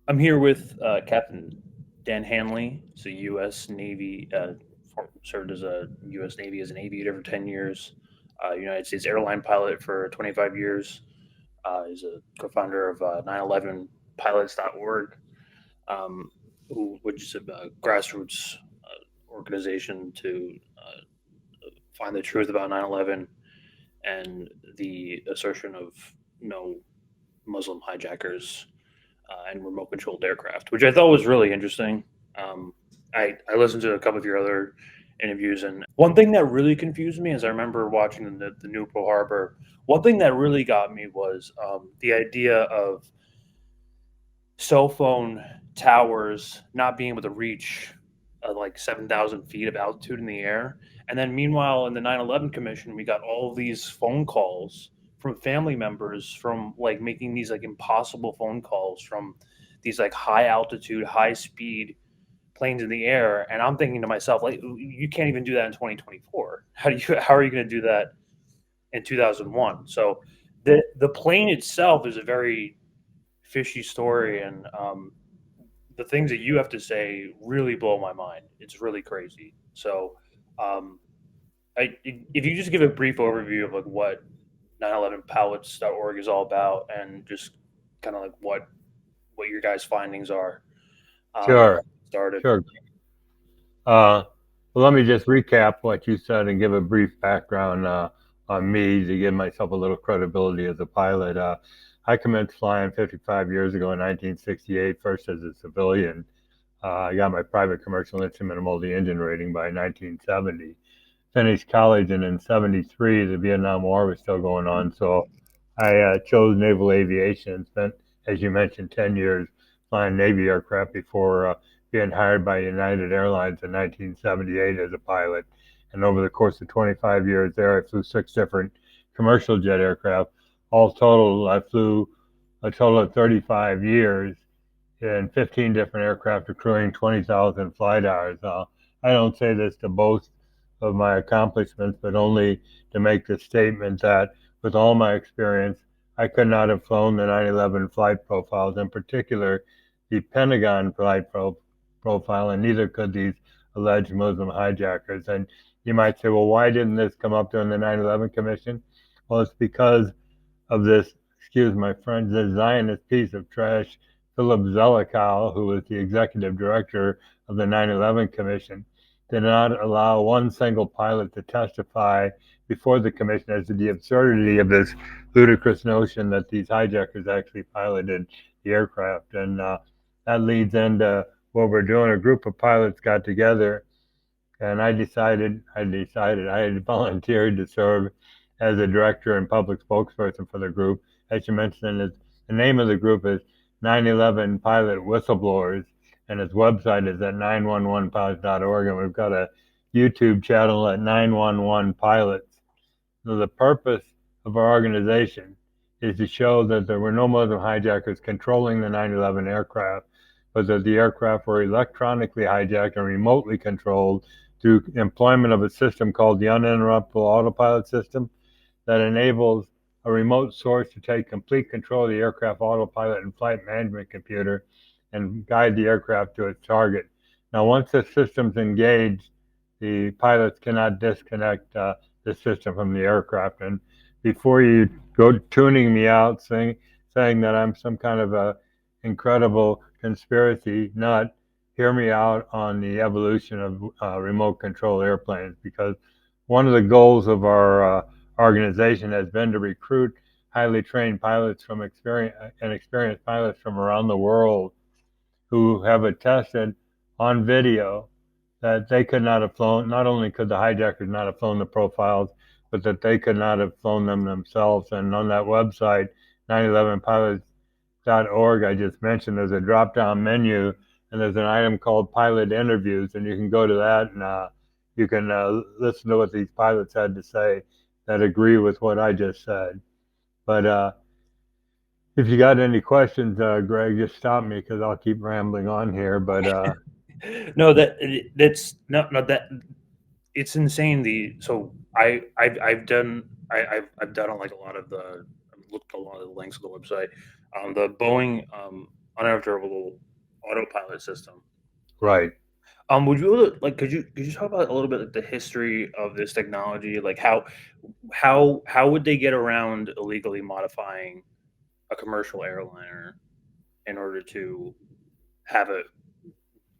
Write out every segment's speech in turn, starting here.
I'm here with Captain Dan Hanley. He's a U.S. Navy, served as a U.S. Navy as an aviator for 10 years, United States airline pilot for 25 years. He's a co-founder of 911pilots.org, um, which is a grassroots organization to find the truth about 9/11 and the assertion of no Muslim hijackers and remote controlled aircraft, which I thought was really interesting. I listened to a couple of your other interviews, and one thing that really confused me is I remember watching the new Pearl Harbor. One thing that really got me was the idea of cell phone towers not being able to reach like 7,000 feet of altitude in the air. And then, meanwhile, in the 9/11 Commission, we got all of these phone calls from family members from like making these like impossible phone calls from these like high altitude, high speed planes in the air. And I'm thinking to myself, like, you can't even do that in 2024. How are you going to do that in 2001? So the plane itself is a very fishy story, and the things that you have to say really blow my mind. It's really crazy. So, um, if you just give a brief overview of like what 911pilots.org is all about, and just kind of like what your guys' findings are, Sure, started. sure. Uh, well, let me just recap what you said and give a brief background on me to give myself a little credibility as a pilot. I commenced flying 55 years ago in 1968, first as a civilian. I got my private commercial instrument and multi-engine rating by 1970. Finished college, and in '73, the Vietnam War was still going on, so I chose naval aviation and spent, as you mentioned, 10 years flying Navy aircraft before being hired by United Airlines in 1978 as a pilot. And over the course of 25 years there, I flew six different commercial jet aircraft. All total, I flew a total of 35 years in 15 different aircraft, accruing 20,000 flight hours. I don't say this to boast of my accomplishments, but only to make the statement that with all my experience, I could not have flown the 9/11 flight profiles, in particular the Pentagon profile, and neither could these alleged Muslim hijackers. And you might say, well, why didn't this come up during the 9/11 Commission? Well, it's because of this, excuse my French, this Zionist piece of trash, Philip Zelikow, who was the executive director of the 9/11 Commission, did not allow one single pilot to testify before the commission as to the absurdity of this ludicrous notion that these hijackers actually piloted the aircraft. And that leads into what we're doing. A group of pilots got together, and I had volunteered to serve as a director and public spokesperson for the group. As you mentioned, the name of the group is 9/11 Pilot Whistleblowers, and its website is at 911pilots.org, and we've got a YouTube channel at 911 Pilots. So the purpose of our organization is to show that there were no Muslim hijackers controlling the 9/11 aircraft, but that the aircraft were electronically hijacked and remotely controlled through employment of a system called the uninterruptible autopilot system that enables a remote source to take complete control of the aircraft autopilot and flight management computer and guide the aircraft to its target. Now, once the system's engaged, the pilots cannot disconnect the system from the aircraft. And before you go tuning me out, saying that I'm some kind of a incredible conspiracy nut, hear me out on the evolution of remote control airplanes, because one of the goals of our organization has been to recruit highly trained pilots from experienced pilots from around the world who have attested on video that they could not have flown. Not only could the hijackers not have flown the profiles, but that they could not have flown them themselves. And on that website, 911pilots.org, I just mentioned, there's a drop down menu, and there's an item called pilot interviews, and you can go to that, and you can listen to what these pilots had to say that agree with what I just said. But if you got any questions, Greg, just stop me because I'll keep rambling on here. But No, that's no that it's insane. The so I've done I've done like a lot of the I've looked at a lot of the links on the website. The Boeing uninterruptible autopilot system. Right. Would you be able to, like, could you talk about a little bit like the history of this technology? Like how would they get around illegally modifying a commercial airliner in order to have it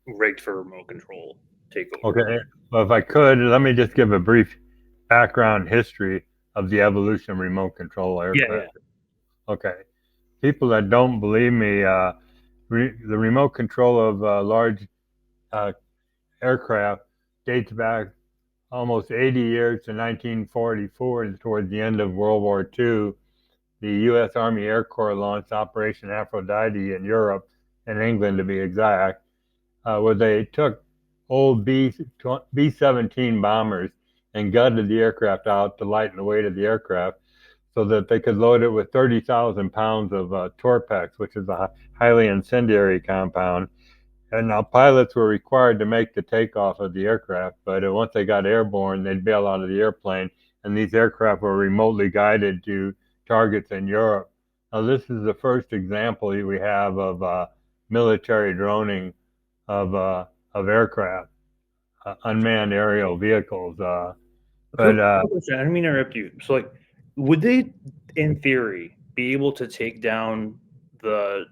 rigged for remote control takeover? Okay. Well, if I could, let me just give a brief background history of the evolution of remote control Yeah, yeah. aircraft. Okay. People that don't believe me, the remote control of large uh, aircraft dates back almost 80 years to 1944, towards the end of World War II. The U.S. Army Air Corps launched Operation Aphrodite in Europe, in England to be exact, where they took old B-17 bombers and gutted the aircraft out to lighten the weight of the aircraft so that they could load it with 30,000 pounds of Torpex, which is a highly incendiary compound. And now pilots were required to make the takeoff of the aircraft, but once they got airborne, they'd bail out of the airplane, and these aircraft were remotely guided to targets in Europe. Now, this is the first example we have of military droning of aircraft, unmanned aerial vehicles. But Quick question, I didn't mean to interrupt you. So, like, would they, in theory, be able to take down the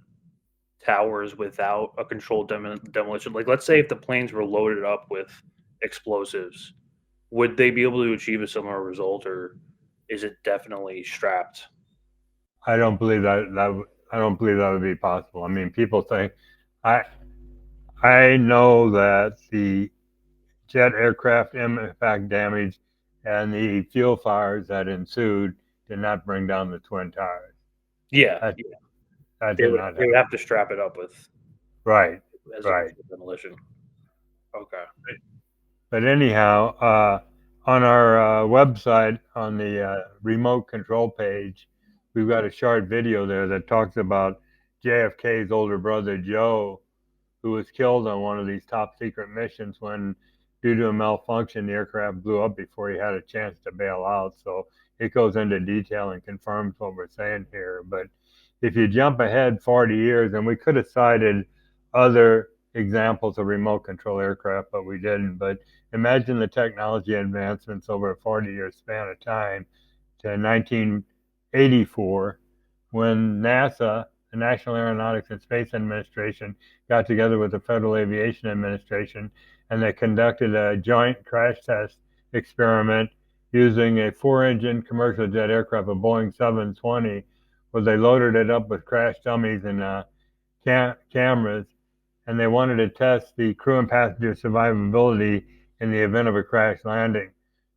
towers without a controlled demolition? Like, let's say if the planes were loaded up with explosives, would they be able to achieve a similar result, or is it definitely strapped? I don't believe I don't believe that would be possible. I mean, people think I I know that the jet aircraft impact damage and the fuel fires that ensued did not bring down the Twin Towers. Yeah, That, yeah. that They did would not they would happen. have to strap it up with Right, as a right. controlled demolition. Okay. But anyhow, on our website, on the remote control page, we've got a short video there that talks about JFK's older brother, Joe, who was killed on one of these top secret missions when, due to a malfunction, the aircraft blew up before he had a chance to bail out. So it goes into detail and confirms what we're saying here. But if you jump ahead 40 years, and we could have cited other examples of remote control aircraft, but we didn't. But imagine the technology advancements over a 40-year span of time to 1984, when NASA, the National Aeronautics and Space Administration, got together with the Federal Aviation Administration, and they conducted a joint crash test experiment using a four-engine commercial jet aircraft, a Boeing 720, where they loaded it up with crash dummies and cameras, and they wanted to test the crew and passenger survivability in the event of a crash landing.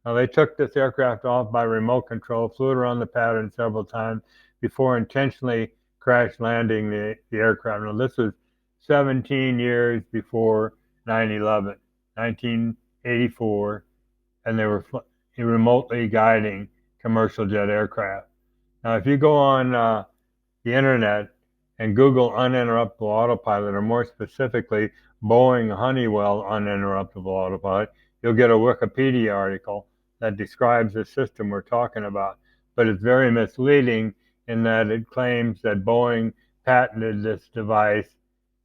Now, they took this aircraft off by remote control, flew it around the pattern several times before intentionally crash landing the aircraft. Now, this was 17 years before 9/11, 1984, and they were remotely guiding commercial jet aircraft. Now, if you go on the internet and Google uninterruptible autopilot, or more specifically, Boeing Honeywell uninterruptible autopilot, you'll get a Wikipedia article that describes the system we're talking about. But it's very misleading in that it claims that Boeing patented this device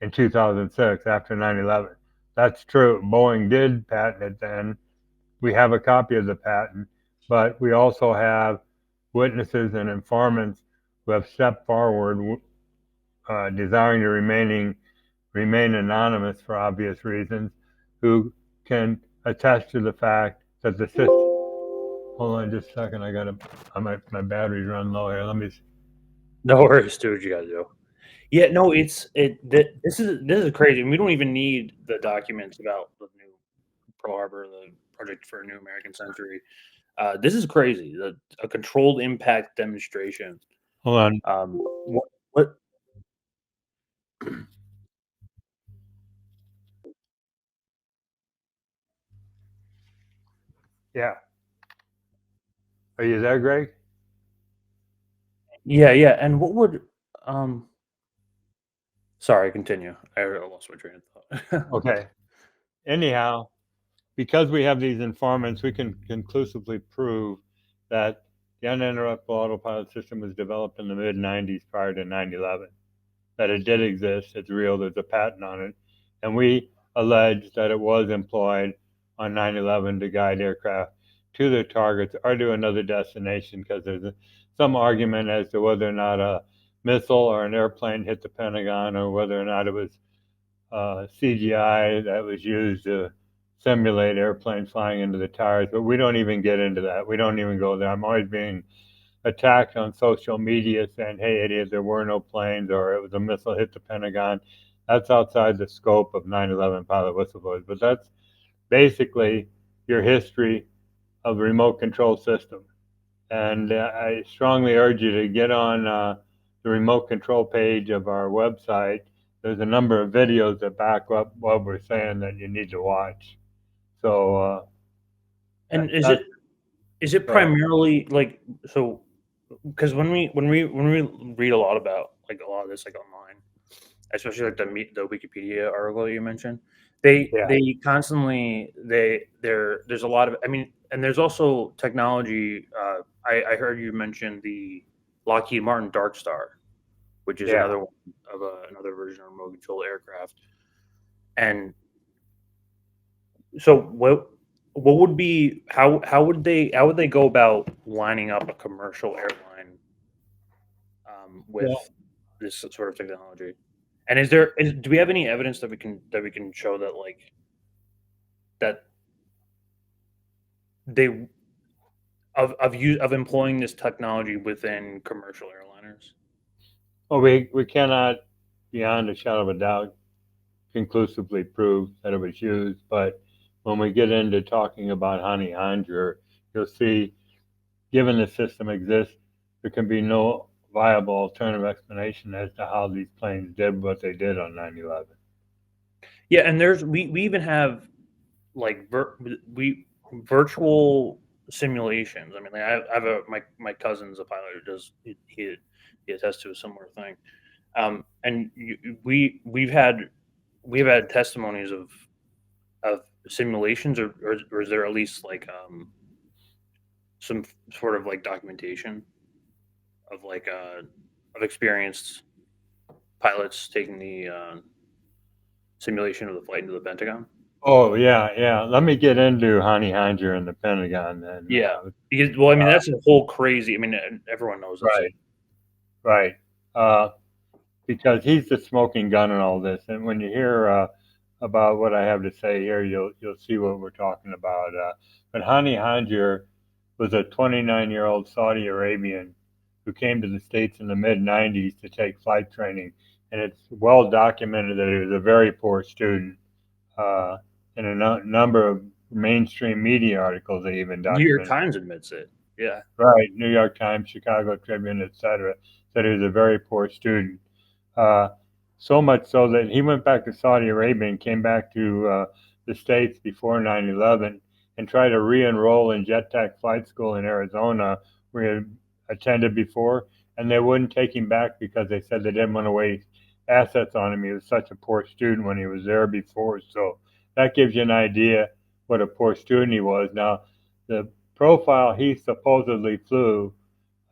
in 2006 after 9/11. That's true. Boeing did patent it then. We have a copy of the patent, but we also have witnesses and informants who have stepped forward, desiring to remain anonymous for obvious reasons, who can attest to the fact that the system. Hold on just a second. My battery's run low here. Let me. No worries, do what you gotta do. Yeah, no, this is crazy. We don't even need the documents about the new Pearl Harbor, the project for a new American century. This is crazy. A controlled impact demonstration. Hold on. What? Yeah. Are you there, Greg? Yeah, yeah. And what would? Um, Sorry, continue. I lost my train of thought. Okay. Anyhow, because we have these informants, we can conclusively prove that the uninterruptible autopilot system was developed in the mid 90s prior to 9/11. that it did exist. It's real. There's a patent on it. And we allege that it was employed on 9/11 to guide aircraft to their targets or to another destination because there's some argument as to whether or not a missile or an airplane hit the Pentagon or whether or not it was CGI that was used to simulate airplanes flying into the towers. But we don't even get into that. We don't even go there. I'm always being attacked on social media saying, hey, idiot, there were no planes or it was a missile hit the Pentagon. That's outside the scope of 9/11 pilot whistleblowers. But that's basically your history of the remote control system. And I strongly urge you to get on the remote control page of our website. There's a number of videos that back up what we're saying that you need to watch. So And that's is it go ahead. primarily like so? Because when we read a lot about like a lot of this like online, especially like the Wikipedia article that you mentioned, Yeah, they constantly there's a lot of I mean, and there's also technology. I heard you mention the Lockheed Martin Dark Star, which is yeah. another one of another version of remote control aircraft. And so what would be how would they go about lining up a commercial airline Well, with this sort of technology? And do we have any evidence that we can show that like that they of employing this technology within commercial airliners? we cannot, beyond a shadow of a doubt, conclusively prove that it was used. But when we get into talking about Hani Hanjour, you'll see, given the system exists, there can be no viable alternative explanation as to how these planes did what they did on 9/11. Yeah, and we even have like we virtual simulations. I mean, like, I have my cousin's a pilot who does he attests to a similar thing. And we've had testimonies of simulations, or is there at least like some sort of like documentation of like of experienced pilots taking the simulation of the flight into the Pentagon? Oh yeah, yeah. Let me get into Hani Hanjour and the Pentagon then. Yeah, because well, I mean Uh, that's a whole crazy. I mean, everyone knows this. right, right. Uh, because he's the smoking gun in all this. And when you hear about what I have to say here, you'll see what we're talking about. But Hani Hanjour was a 29-year-old Saudi Arabian who came to the States in the mid 90s to take flight training, and it's well documented that he was a very poor student. Uh, in a number of mainstream media articles, they even New York documented. Times admits it. Yeah. Right, New York Times, Chicago Tribune, etc., said he was a very poor student. Uh, so much so that he went back to Saudi Arabia and came back to the States before 9/11 and tried to re enroll in jet tech flight school in Arizona, where he had attended before. And they wouldn't take him back because they said they didn't want to waste assets on him. He was such a poor student when he was there before. So that gives you an idea what a poor student he was. Now, the profile he supposedly flew,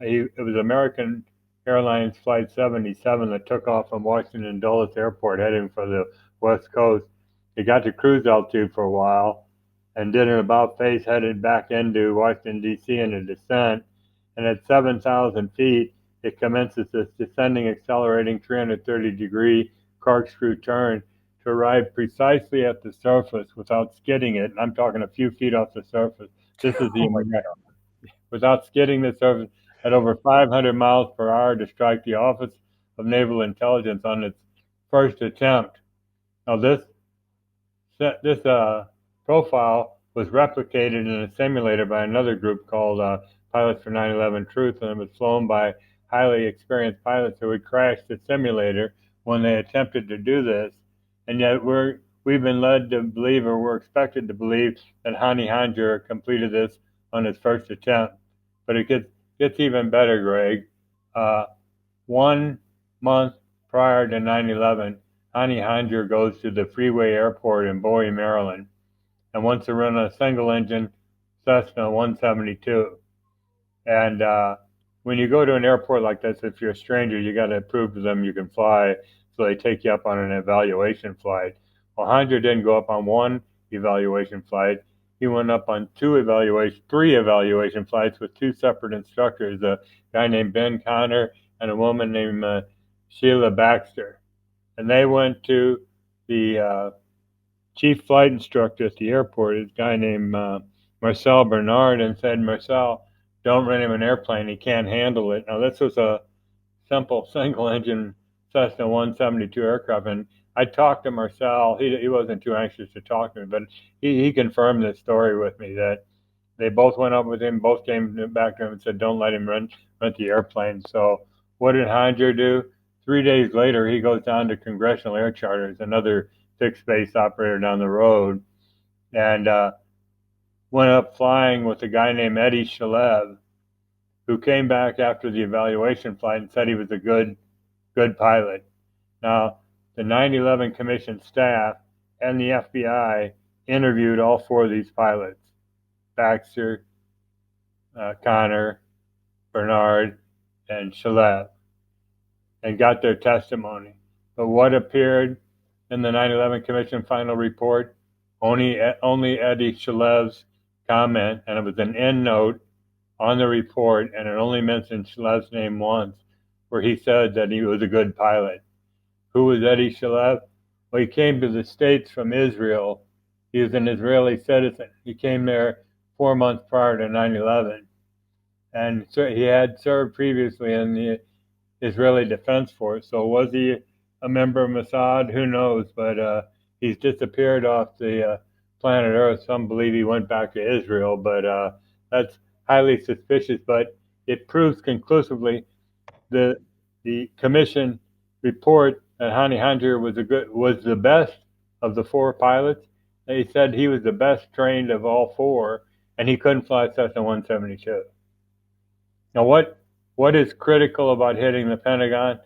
it was American Airlines Flight 77 that took off from Washington Dulles Airport heading for the West Coast. It got to cruise altitude for a while and did an about face headed back into Washington, D.C. in a descent. And at 7,000 feet, it commences this descending, accelerating 330-degree corkscrew turn to arrive precisely at the surface without skidding it. And I'm talking a few feet off the surface. This is the Oh my without skidding the surface at over 500 miles per hour to strike the Office of Naval Intelligence on its first attempt. Now, this profile was replicated in a simulator by another group called Pilots for 9/11 Truth, and it was flown by highly experienced pilots who had crashed the simulator when they attempted to do this. And yet we've been led to believe, or we're expected to believe, that Hani Hanjour completed this on his first attempt. But it gets even better, Greg. Uh, 1 month prior to 9/11, Hani Hanjour goes to the Freeway Airport in Bowie, Maryland, and wants to run a single engine Cessna 172. And when you go to an airport like this, if you're a stranger, you got to prove to them you can fly, so they take you up on an evaluation flight. Well, Hunter didn't go up on one evaluation flight. He went up on three evaluation flights with two separate instructors, a guy named Ben Connor and a woman named Sheila Baxter. And they went to the chief flight instructor at the airport, a guy named Marcel Bernard, and said, Marcel, don't rent him an airplane. He can't handle it. Now, this was a simple single engine Cessna 172 aircraft. And I talked to Marcel. He wasn't too anxious to talk to me, but he confirmed this story with me that they both went up with him, both came back to him and said, don't let him rent the airplane. So what did Hydra do? 3 days later, he goes down to Congressional Air Charters, another fixed base operator down the road, and went up flying with a guy named Eddie Shalev, who came back after the evaluation flight and said he was a good pilot. Now, the 9/11 Commission staff and the FBI interviewed all four of these pilots: Baxter, Connor, Bernard, and Shalev, and got their testimony. But what appeared in the 9/11 Commission final report? Only Eddie Shalev's comment, and it was an end note on the report, and it only mentioned Shalev's name once, where he said that he was a good pilot. Who was Eddie Shalev? Well, he came to the States from Israel. He was an Israeli citizen. He came there 4 months prior to 9/11, and so he had served previously in the Israeli Defense Force. So was he a member of Mossad? Who knows? But he's disappeared off the planet Earth. Some believe he went back to Israel, but that's highly suspicious. But it proves conclusively the commission report that Hani Hunter was the best of the four pilots. They said he was the best trained of all four, and he couldn't fly Cessna 172. Now, what is critical about hitting the Pentagon?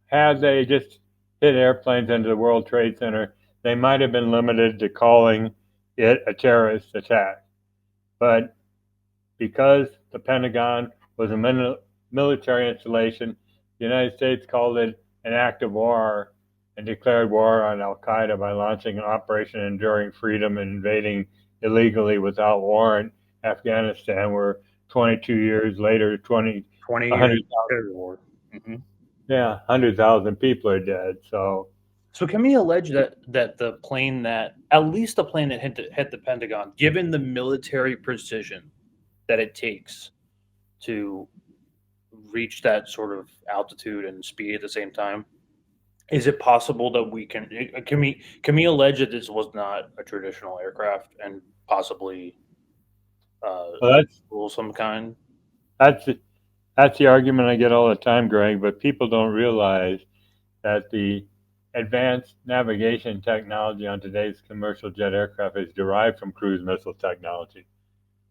Had they just hit airplanes into the World Trade Center, they might have been limited to calling it a terrorist attack. But because the Pentagon was a military installation, the United States called it an act of war and declared war on Al Qaeda by launching an Operation Enduring Freedom and invading illegally without warrant Afghanistan, where 22 years later, 20 years 100,000, terror war. Mm-hmm. yeah, 100,000 people are dead. So can we allege that the plane that at least the plane that hit the Pentagon, given the military precision that it takes to reach that sort of altitude and speed at the same time, is it possible that we can we allege that this was not a traditional aircraft and possibly well, some kind? that's that's the argument I get all the time, Greg. But people don't realize that the advanced navigation technology on today's commercial jet aircraft is derived from cruise missile technology,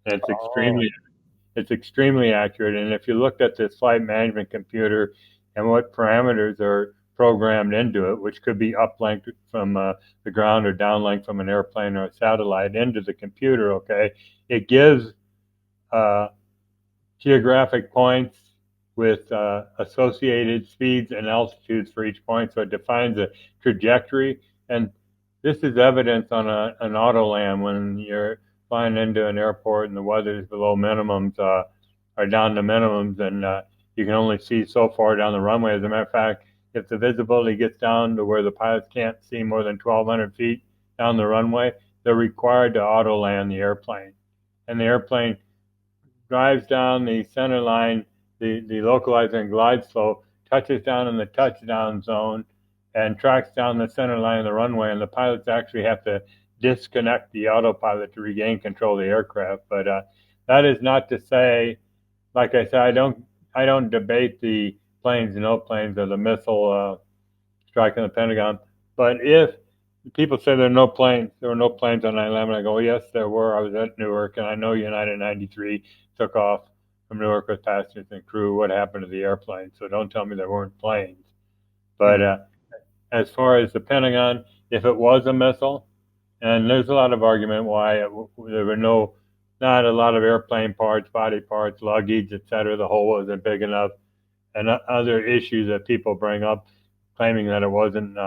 and Oh, it's extremely accurate. And if you looked at this flight management computer and what parameters are programmed into it, which could be uplink from the ground or downlink from an airplane or a satellite into the computer, okay, it gives uh, geographic points with associated speeds and altitudes for each point. So it defines a trajectory. And this is evidence on an autoland when you're flying into an airport and the weather is below minimums, or down to minimums, and you can only see so far down the runway. As a matter of fact, if the visibility gets down to where the pilots can't see more than 1,200 feet down the runway, they're required to auto land the airplane. And the airplane drives down the center line, the localizer and glide slope, touches down in the touchdown zone, and tracks down the center line of the runway. And the pilots actually have to disconnect the autopilot to regain control of the aircraft. But that is not to say, like I said, I don't debate the planes, no planes, or the missile striking the Pentagon. But if people say there were no planes on 9/11, I go, well, yes, there were. I was at Newark, and I know United 93 took off from Newark with passengers and crew. What happened to the airplane? So don't tell me there weren't planes. But hmm. as far as the Pentagon, if it was a missile, and there's a lot of argument why there were no not a lot of airplane parts, body parts, luggage, etc. The hole wasn't big enough, and other issues that people bring up, claiming that it wasn't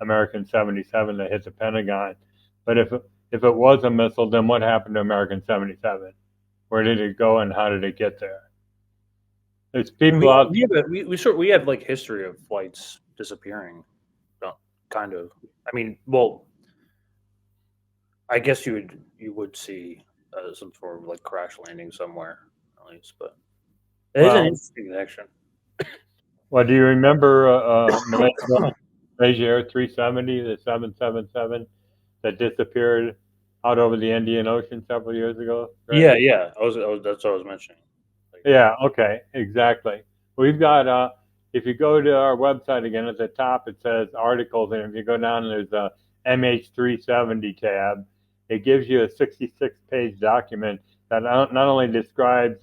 American 77 that hit the Pentagon. But if it was a missile, then what happened to American 77? Where did it go, and how did it get there? There's I mean, people out. we have like history of flights disappearing, kind of. I mean, well, I guess you would see some sort of like crash landing somewhere at least, but it is an Well, interesting connection. well, do you remember Malaysia Air 370, the 777 that disappeared out over the Indian Ocean several years ago, Greg? Yeah, yeah. I was that's what I was mentioning. Like, Yeah, okay, exactly. We've got if you go to our website again at the top it says articles, and if you go down there's a MH370 tab. It gives you a 66-page document that not only describes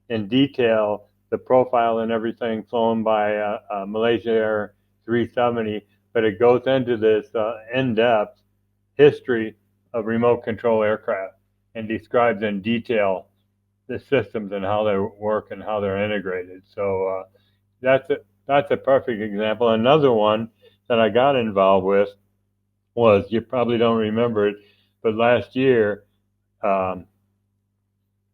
in detail the profile and everything flown by Malaysia Air 370, but it goes into this in-depth history of remote control aircraft and describes in detail the systems and how they work and how they're integrated. So that's a perfect example. Another one that I got involved with was, you probably don't remember it, but last year, um,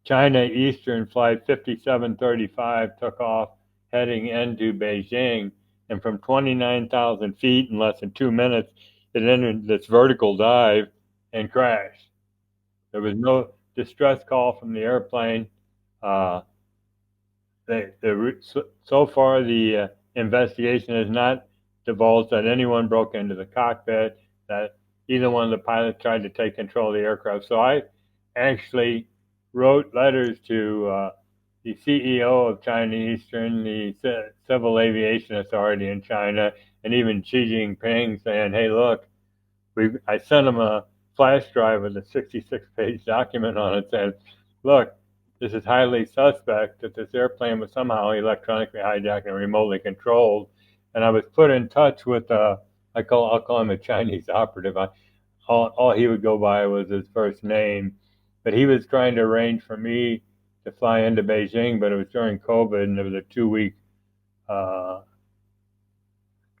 China Eastern Flight 5735 took off heading into Beijing, and from 29,000 feet in less than 2 minutes, it entered this vertical dive and crashed. There was no distress call from the airplane. Uh, so far the investigation has not divulged that anyone broke into the cockpit, that either one of the pilots tried to take control of the aircraft. So I actually wrote letters to the CEO of China Eastern, the Civil Aviation Authority in China, and even Xi Jinping, saying, "Hey, look, I sent him a flash drive with a 66-page document on it saying, look, this is highly suspect that this airplane was somehow electronically hijacked and remotely controlled." And I was put in touch with I'll call him a Chinese operative. All he would go by was his first name, but he was trying to arrange for me to fly into Beijing, but it was during COVID and it was a 2 week uh,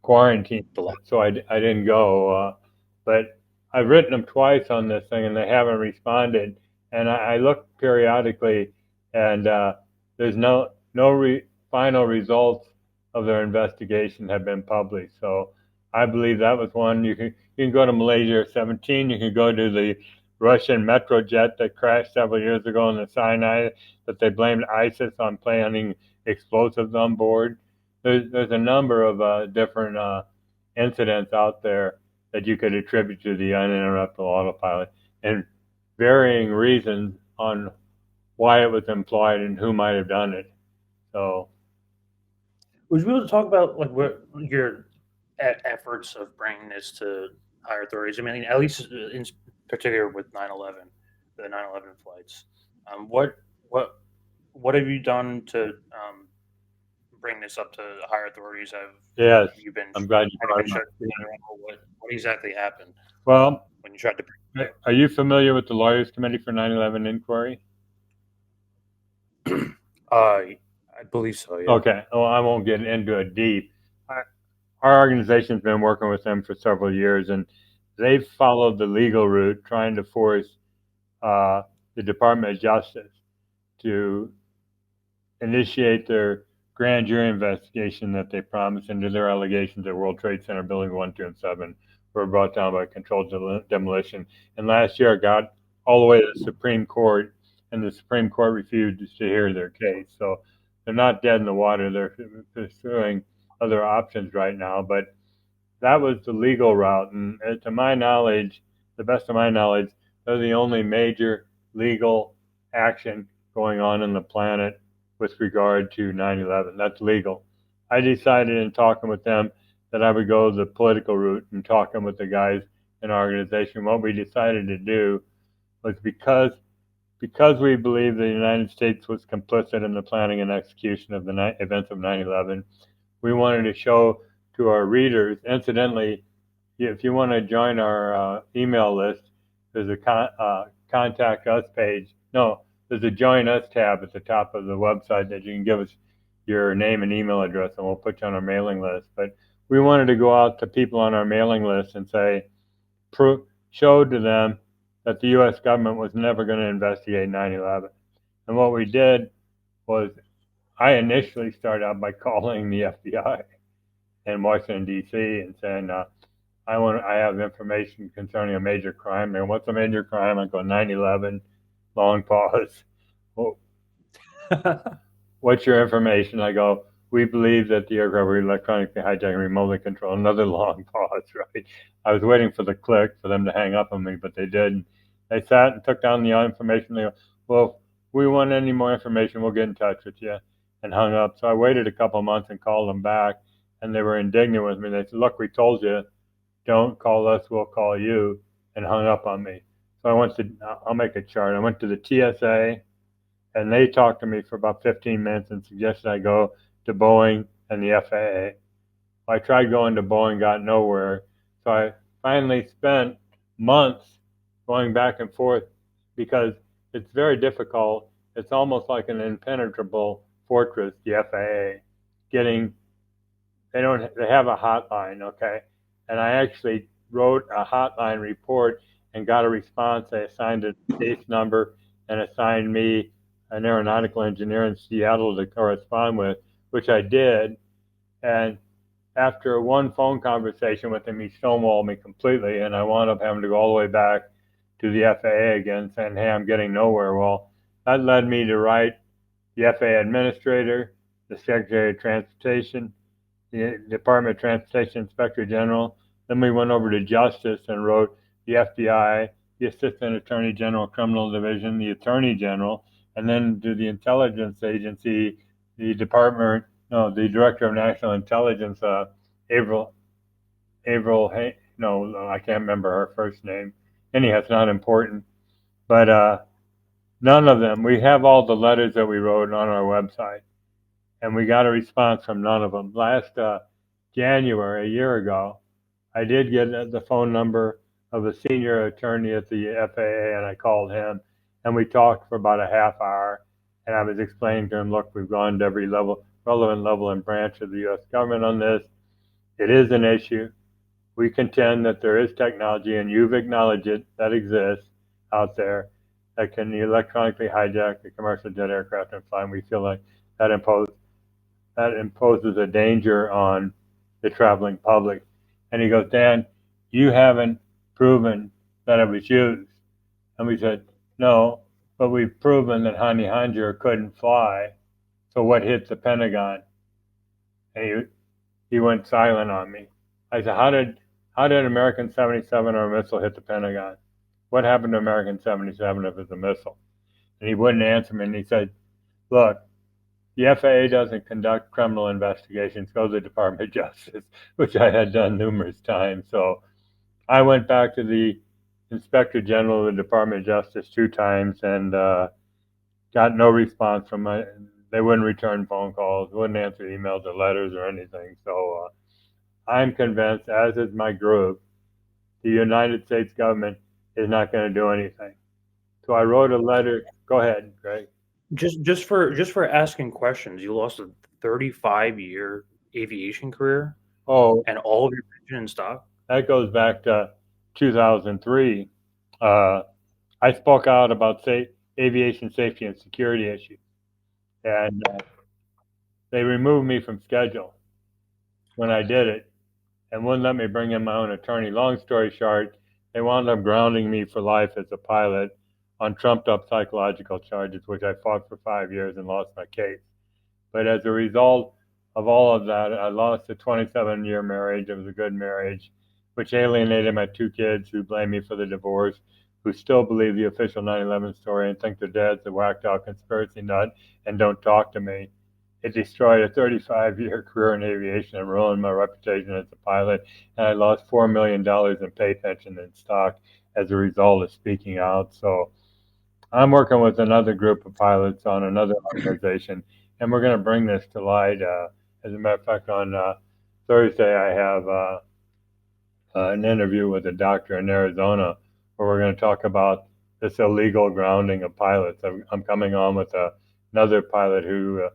quarantine, so I didn't go. But I've written them twice on this thing, and they haven't responded. And I look periodically, and there's no final results of their investigation have been published. So I believe that was one. You can go to Malaysia 17. You can go to the Russian Metrojet that crashed several years ago in the Sinai, that they blamed ISIS on planting explosives on board. There's a number of different incidents out there that you could attribute to the uninterruptible autopilot, and varying reasons on why it was employed and who might have done it. So would you be able to talk about like what your efforts of bringing this to higher authorities? I mean, at least in particular with 9/11, the 9/11 flights. Um, what what what have you done to bring this up to higher authorities? yes, Have you been I'm glad you have you brought been it up. shut down? Or what exactly happened Well, when you tried to bring are you familiar with the Lawyers Committee for 9/11 inquiry? it up? I believe so. Yeah. Okay, well, I won't get into it deep. Our organization's been working with them for several years, and they've followed the legal route, trying to force uh, the Department of Justice to initiate their grand jury investigation that they promised into their allegations that World Trade Center Building 1, 2, and 7 were brought down by controlled demolition. And last year it got all the way to the Supreme Court, and the Supreme Court refused to hear their case. So they're not dead in the water. They're pursuing other options right now. But that was the legal route. And to my knowledge, the best of my knowledge, they're the only major legal action going on the planet with regard to 9/11. That's legal. I decided in talking with them that I would go the political route and talking with the guys in our organization. What we decided to do was, because we believe the United States was complicit in the planning and execution of the events of 9/11, we wanted to show to our readers. Incidentally, if you want to join our email list, there's a contact us page. No, there's a Join Us tab at the top of the website that you can give us your name and email address, and we'll put you on our mailing list. But we wanted to go out to people on our mailing list and say, showed to them that the U.S. government was never going to investigate 9/11. And what we did was, I initially started out by calling the FBI in Washington D.C. and saying, I have information concerning a major crime. And what's a major crime? I go 9/11. Long pause. Well, what's your information? I go, we believe that the aircraft were electronically hijacked and remotely controlled. Another long pause, right? I was waiting for the click for them to hang up on me, but they didn't. They sat and took down the information. They go, well, if we want any more information, we'll get in touch with you, and hung up. So I waited a couple of months and called them back, and they were indignant with me. They said, look, we told you, don't call us, we'll call you, and hung up on me. So I'll make a chart. I went to the TSA, and they talked to me for about 15 minutes and suggested I go to Boeing and the FAA. I tried going to Boeing, got nowhere. So I finally spent months going back and forth because it's very difficult. It's almost like an impenetrable fortress, the FAA. Getting they have a hotline, okay? And I actually wrote a hotline report and got a response. They assigned a case number and assigned me an aeronautical engineer in Seattle to correspond with, which I did. And after one phone conversation with him, he stonewalled me completely, and I wound up having to go all the way back to the FAA again, saying, hey, I'm getting nowhere. Well, that led me to write the FAA administrator, the Secretary of Transportation, the Department of Transportation Inspector General. Then we went over to Justice and wrote the FBI, the Assistant Attorney General Criminal Division, the Attorney General, and then to the intelligence agency, the the Director of National Intelligence, no, I can't remember her first name. Anyhow, it's not important. But none of them. We have all the letters that we wrote on our website, and we got a response from none of them. Last January, a year ago, I did get the phone number of a senior attorney at the FAA, and I called him, and we talked for about a half hour, and I was explaining to him, look, we've gone to every relevant level and branch of the U.S. government on this. It is an issue. We contend that there is technology, and you've acknowledged it, that exists out there that can electronically hijack a commercial jet aircraft and fly. And we feel like that imposes a danger on the traveling public. And he goes, Dan, you haven't proven that it was used. And we said, no, but we've proven that Hani Hanjour couldn't fly. So what hit the Pentagon? And he went silent on me. I said, how did American 77 or a missile hit the Pentagon? What happened to American 77 if it's a missile? And he wouldn't answer me. And he said, look, the FAA doesn't conduct criminal investigations. Go to the Department of Justice, which I had done numerous times. So I went back to the Inspector General of the Department of Justice 2 times and got no response from my. They wouldn't return phone calls, wouldn't answer emails or letters or anything. So I'm convinced, as is my group, the United States government is not going to do anything. So I wrote a letter. Go ahead, Greg. Just for asking questions, you lost a 35-year aviation career Oh, and all of your pension and stock. that goes back to 2003. I spoke out about aviation safety and security issues, and they removed me from schedule when I did it, and wouldn't let me bring in my own attorney. Long story short, they wound up grounding me for life as a pilot on trumped up psychological charges, which I fought for 5 years and lost my case. But as a result of all of that, I lost a 27-year marriage. It was a good marriage, which alienated my 2 kids who blame me for the divorce, who still believe the official 9/11 story and think their dad's a whacked out conspiracy nut and don't talk to me. It destroyed a 35-year career in aviation and ruined my reputation as a pilot, and I lost $4 million in pay, pension, and stock as a result of speaking out. So I'm working with another group of pilots on another organization, and we're going to bring this to light. As a matter of fact, on Thursday, I have an interview with a doctor in Arizona where we're going to talk about this illegal grounding of pilots. I'm coming on with another pilot who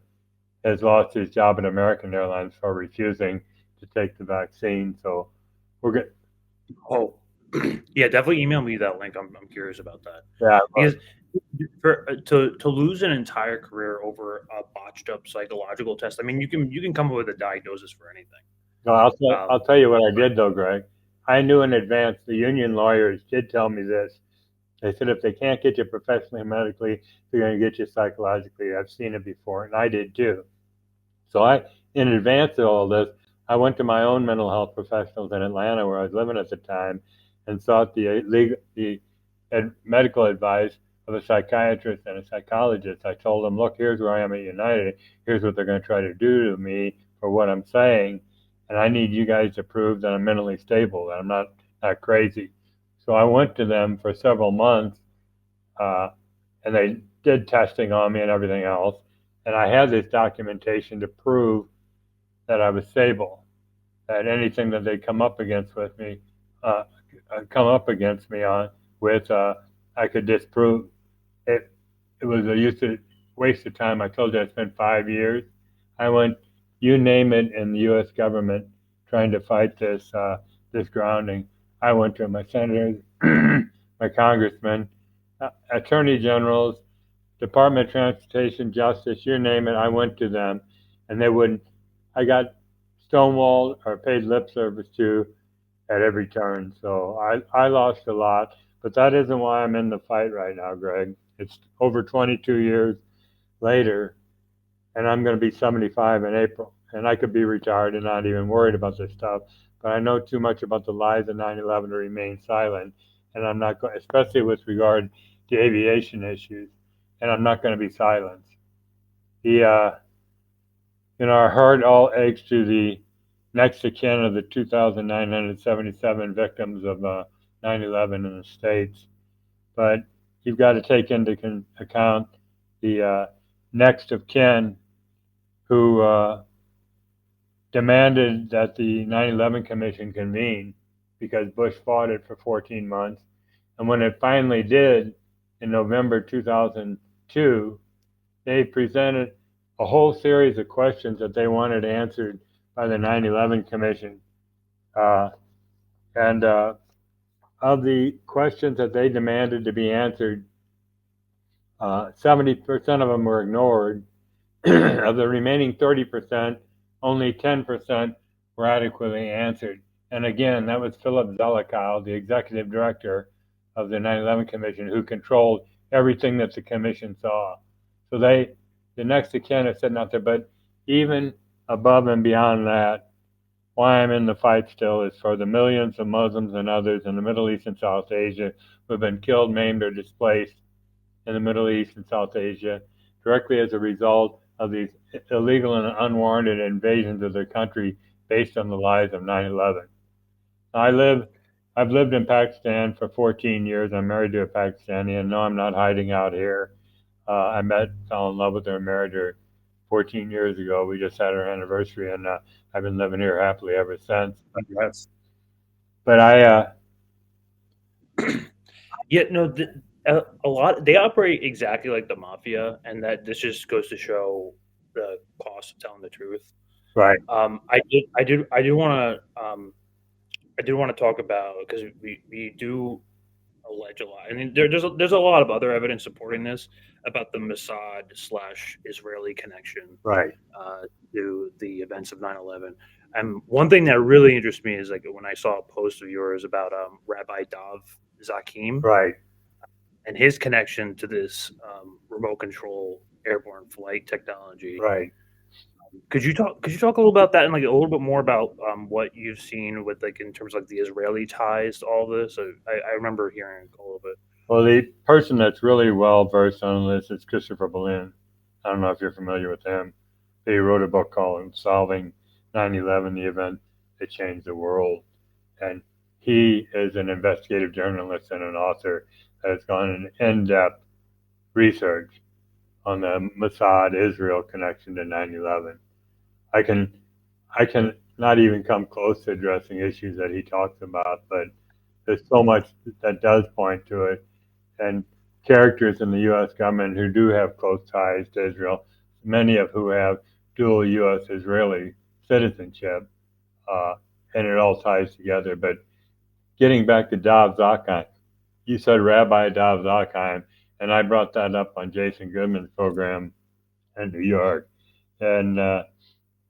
has lost his job at American Airlines for refusing to take the vaccine. So we're good. Oh, yeah, definitely email me that link. I'm curious about that Yeah, because to lose an entire career over a botched up psychological test. I mean, you can come up with a diagnosis for anything. no, I'll Um, tell you what I did though, Greg. I knew in advance. The union lawyers did tell me this. They said if they can't get you professionally and medically, they're going to get you psychologically. I've seen it before, and I did too. So in advance of all this, I went to my own mental health professionals in Atlanta, where I was living at the time, and sought the medical advice of a psychiatrist and a psychologist. I told them, look, here's where I am at United. Here's what they're going to try to do to me for what I'm saying, and I need you guys to prove that I'm mentally stable, that I'm not crazy. So I went to them for several months, uh, and they did testing on me and everything else. And I had this documentation to prove that I was stable. That anything that they uh, come up against me on with, I could disprove. It. It was a waste of time. I told you I spent 5 years. I went, you name it, in the U.S. government trying to fight this grounding. I went to my senators, my congressmen, attorney generals, Department of Transportation, Justice, you name it. I went to them, and they wouldn't. I got stonewalled or paid lip service to at every turn. So I lost a lot, but that isn't why I'm in the fight right now, Greg. It's over 22 years later, and I'm going to be 75 in April, and I could be retired and not even worried about this stuff. But I know too much about the lies of 9/11 to remain silent, and I'm not going, especially with regard to aviation issues, and I'm not going to be silenced. The our heart all aches to the next of kin of the 2,977 victims of 9/11 in the states, but you've got to take into account the next of kin who demanded that the 9/11 Commission convene because Bush fought it for 14 months. And when it finally did in November 2002, they presented a whole series of questions that they wanted answered by the 9/11 Commission. Uh, and of the questions that they demanded to be answered, 70% of them were ignored. Of the remaining 30%, only 10% were adequately answered. And again, that was Philip Zelikow, the executive director of the 9/11 Commission, who controlled everything that the commission saw. So the next of kin is sitting out there. But even above and beyond that, why I'm in the fight still is for the millions of Muslims and others in the Middle East and South Asia who have been killed, maimed, or displaced in the Middle East and South Asia directly as a result of these illegal and unwarranted invasions of their country based on the lies of 9/11. I live, I've lived in Pakistan for 14 years. I'm married to a Pakistani, and no, I'm not hiding out here. I fell in love with her, and married her 14 years ago. We just had our anniversary, and I've been living here happily ever since. Congrats. But Yeah, no, a lot they operate exactly like the mafia, and that this just goes to show the cost of telling the truth. right, I did want to I did want to talk about because we do allege a lot. I mean, there's a lot of other evidence supporting this about the Mossad slash Israeli connection right, uh, to the events of 9/11. And one thing that really interests me is like when I saw a post of yours about Rabbi Dov Zakim right, and his connection to this remote control airborne flight technology. right. Could you talk a little about that and like a little bit more about what you've seen with like in terms of like the Israeli ties to all this? I remember hearing a little bit. Well, the person that's really well versed on this is Christopher Berlin. I don't know if you're familiar with him. He wrote a book called Solving 9/11, the event that changed the world. And he is an investigative journalist and an author that has gone in in-depth research on the Mossad Israel connection to 9/11. I can I can not even come close to addressing issues that he talks about, but there's so much that does point to it. And characters in the U.S. government who do have close ties to Israel, many of who have dual U.S. Israeli citizenship, uh, and it all ties together. But getting back to Dov Zakheim, you said Rabbi Dov Zakheim, and I brought that up on Jason Goodman's program in New York, and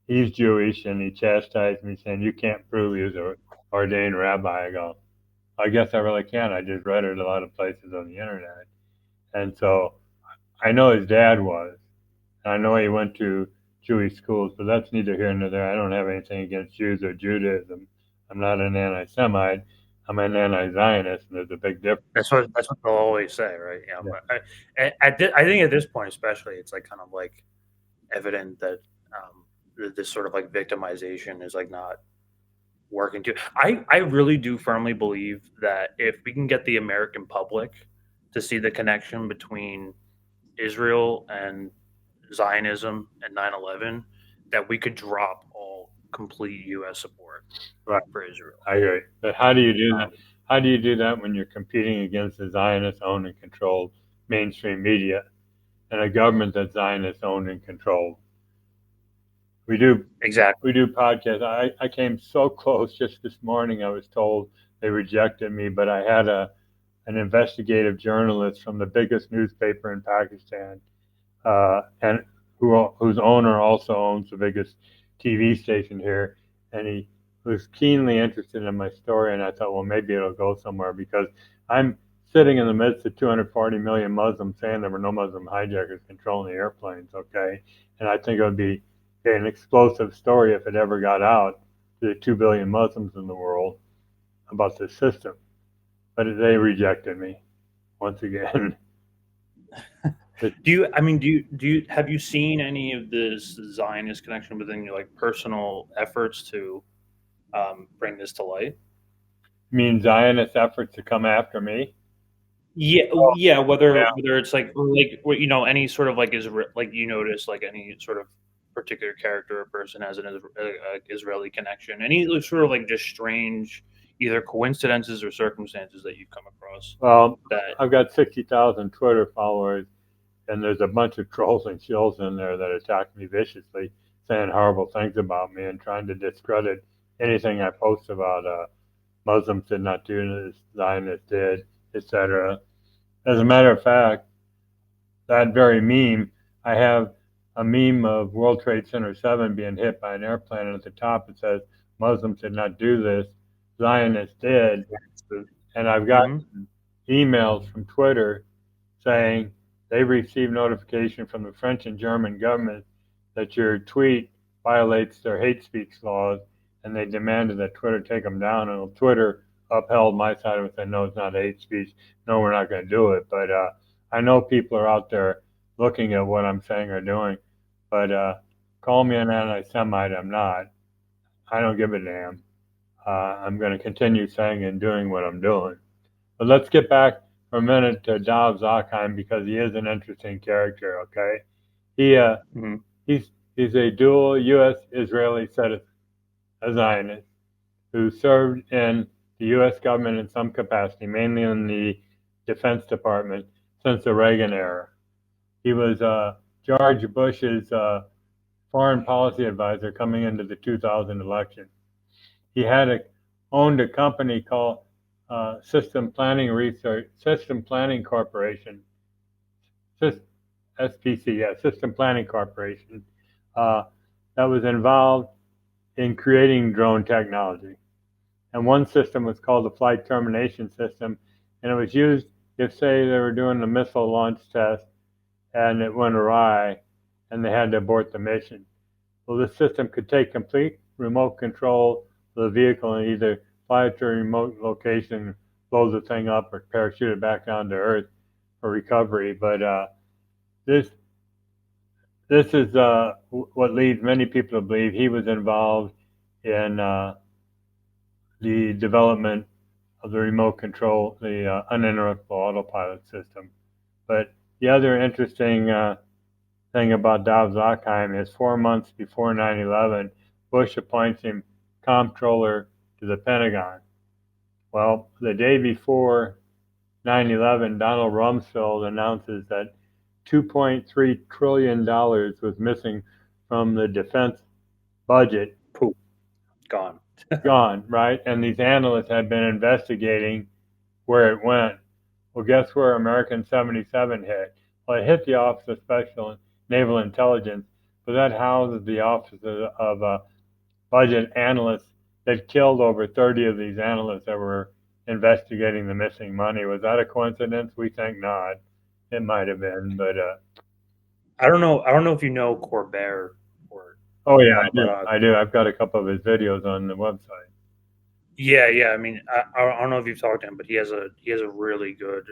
he's Jewish, and he chastised me saying, "You can't prove he was an ordained rabbi." I go, "I guess I really can. I just read it a lot of places on the internet." And so I know his dad was. I know he went to Jewish schools, but that's neither here nor there. I don't have anything against Jews or Judaism. I'm not an anti-Semite. I'm an anti-Zionist, and there's a big difference. That's what they'll always say, right? Yeah. Yeah. But I think at this point, especially, it's like kind of like evident that this sort of like victimization is like not working too. I really do firmly believe that if we can get the American public to see the connection between Israel and Zionism and 9/11, that we could drop all complete U.S. support Right. for Israel. I agree. But how do you do that? How do you do that when you're competing against the Zionist-owned and controlled mainstream media and a government that's Zionist-owned and controlled? We do Exactly. we do podcasts. I came so close just this morning. I was told they rejected me, but I had an investigative journalist from the biggest newspaper in Pakistan, and whose owner also owns the biggest TV station here, and he was keenly interested in my story, and I thought, well, maybe it'll go somewhere because I'm sitting in the midst of 240 million Muslims saying there were no Muslim hijackers controlling the airplanes, okay? And I think it would be an explosive story if it ever got out to the 2 billion Muslims in the world about this system. But they rejected me once again. Do you? I mean, do you have you seen any of this Zionist connection within your like personal efforts to bring this to light? Mean Zionist efforts to come after me? Yeah, Oh, yeah. yeah. Whether it's like what, any sort of like like you notice like any sort of particular character or person has an Israeli connection, any sort of like just strange either coincidences or circumstances that you've come across Well, that. I've got 60,000 Twitter followers, and there's a bunch of trolls and shills in there that attack me viciously, saying horrible things about me and trying to discredit anything I post about Muslims did not do this, Zionists did, etc. As a matter of fact, that very meme, I have a meme of World Trade Center 7 being hit by an airplane, and at the top it says, Muslims did not do this, Zionists did. And I've got Mhm. emails from Twitter saying they received notification from the French and German government that your tweet violates their hate speech laws, and they demanded that Twitter take them down. And Twitter upheld my side of it, said, no, it's not hate speech. No, we're not going to do it. But I know people are out there looking at what I'm saying or doing. But call me an anti-Semite. I'm not. I don't give a damn. I'm going to continue saying and doing what I'm doing. But let's get back for a minute to Dov Zakheim because he is an interesting character. Okay, he Mhm. he's a dual U.S. Israeli citizen, a Zionist who served in the U.S. government in some capacity, mainly in the Defense Department since the Reagan era. He was George Bush's foreign policy advisor coming into the 2000 election. He owned a company called System Planning Corporation, SPC, yeah, System Planning Corporation, uh, that was involved in creating drone technology. And one system was called the Flight Termination System, and it was used if, say, they were doing a missile launch test and it went awry and they had to abort the mission. Well, this system could take complete remote control of the vehicle and either fly it to a remote location, blow the thing up, or parachute it back down to Earth for recovery. But this this is what leads many people to believe he was involved in the development of the remote control, the uninterruptible autopilot system. But the other interesting thing about Dov Zakheim is 4 months before 9/11, Bush appoints him comptroller to the Pentagon. Well, the day before 9/11, Donald Rumsfeld announces that $2.3 trillion was missing from the defense budget, Poof, gone. gone, right? And these analysts had been investigating where it went. Well, guess where American 77 hit? Well, it hit the Office of Special Naval Intelligence, but that houses the Office of Budget Analysts that killed over 30 of these analysts that were investigating the missing money. Was that a coincidence? We think not. It might have been, but I don't know. I don't know if you know Corbett or oh yeah, I but do. I do. I've got a couple of his videos on the website. yeah, yeah. I mean, I don't know if you've talked to him, but he has a really good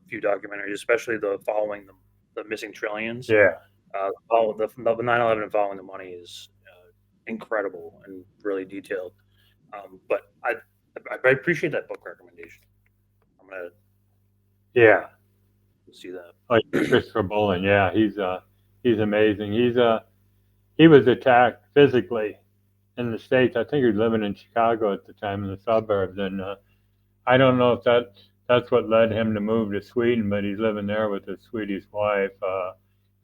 few documentaries, especially the following the missing trillions. Yeah, The 9/11 and following the money is incredible and really detailed. But I appreciate that book recommendation. I'm gonna yeah. see that. Like Christopher Bolin, yeah, he's amazing. He was attacked physically in the states. I think he was living in Chicago at the time in the suburbs, and I don't know if that's what led him to move to Sweden, but he's living there with his Swedish wife.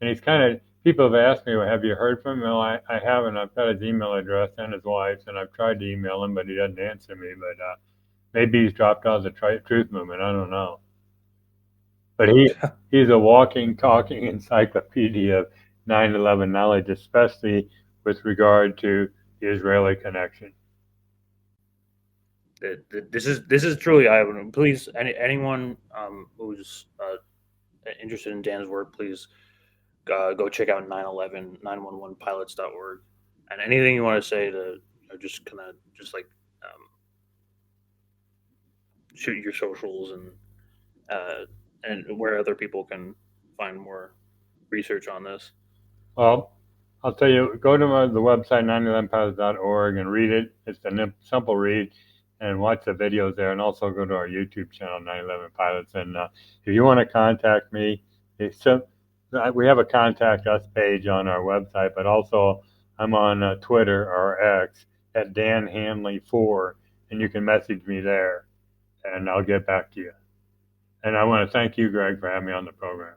And he's kind of people have asked me, well, have you heard from him? Well, I haven't. I've got his email address and his wife's, and I've tried to email him, but he doesn't answer me. But maybe he's dropped out of the truth movement. I don't know. But he's a walking, talking encyclopedia of 9/11 knowledge, especially with regard to the Israeli connection. This is truly eye-opening. Please, anyone who's interested in Dan's work, please go check out 911pilots.org, and anything you want to say to just kind of just like um, shoot your socials uh, and where other people can find more research on this. Well, I'll tell you, go to the website 911pilots.org and read it. It's a simple read, and watch the videos there, and also go to our YouTube channel, 911 Pilots. And if you want to contact me, we have a contact us page on our website, but also I'm on Twitter or X at Dan Hanley 4, and you can message me there, and I'll get back to you. And I want to thank you, Greg, for having me on the program.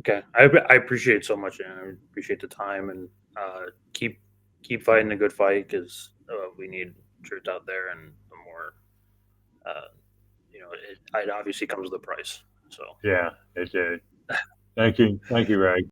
Okay, I appreciate it so much, and I appreciate the time, and keep fighting the good fight because we need truth out there, and the more uh, it obviously comes with a price. So Yeah, it did. Thank you, Greg.